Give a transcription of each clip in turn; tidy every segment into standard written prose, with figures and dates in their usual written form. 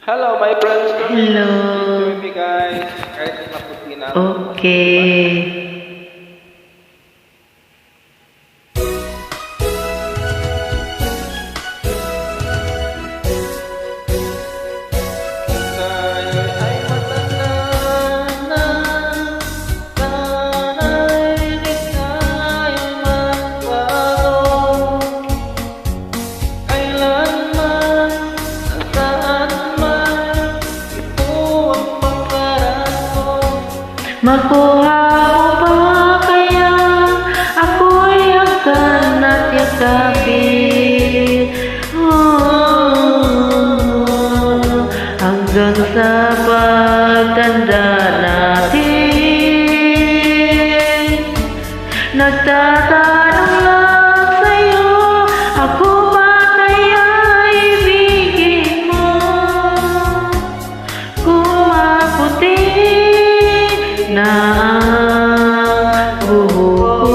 Hello, my friends. Hello. With me, guys. Kahit maputi na. Okay. Tayo ay matanda na. Sana'y di tayo magbago. Kailanman, nasaan man, ito ang pangarap ko. Makuha mo ba kaya ako'y hanggan at yakapin? Hanggang sa pagtanda natin, nagtatanong lang sa'yo, ako ba kaya ibigin mo? Kung maputi na ang buhok ko.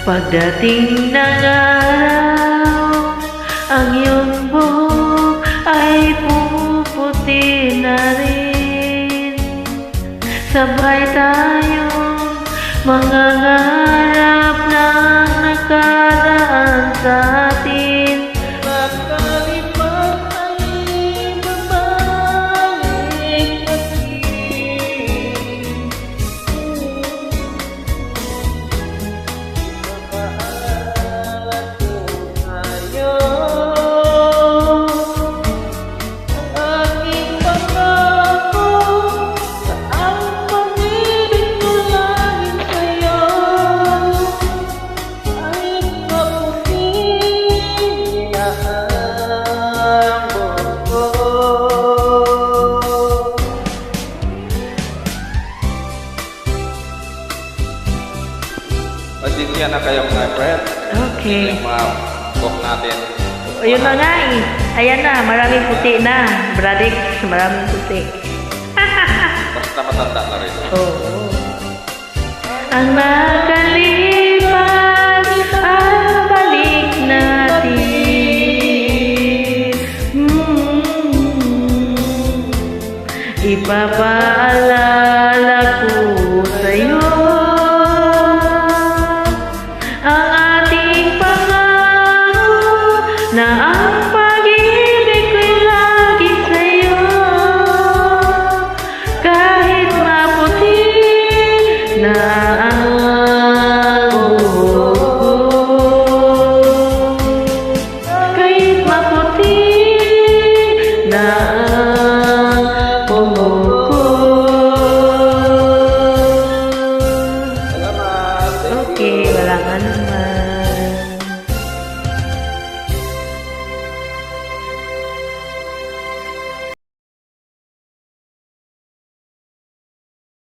Pagdating ng araw, ang iyong buhok ay puputi na rin. Sabay tayong mangangarap ng nakaraan sa atin. Nakalipas ay babalik natin. Mapaalat ko ngayon ang aking pangako sa ang pag-ibig ko laging sa'yo ay maputi na ang buhok ko. Pasensya na kayo mga friend. Okay. Yung mga book natin. Ayun na nga eh. Ayan na, maraming puti na. Bradik, maraming puti. Basta matanda na rin. Oo. Ang nakalipas ang balik natin. Ipapaalala ko sa'yo ang ating pangako na ang pag-ibig ko'y lagi sa'yo. Kahit maputi na ang buhok ko, kahit maputi na ang buhok ko. Salamat. Thank you. Okay, wala nga naman.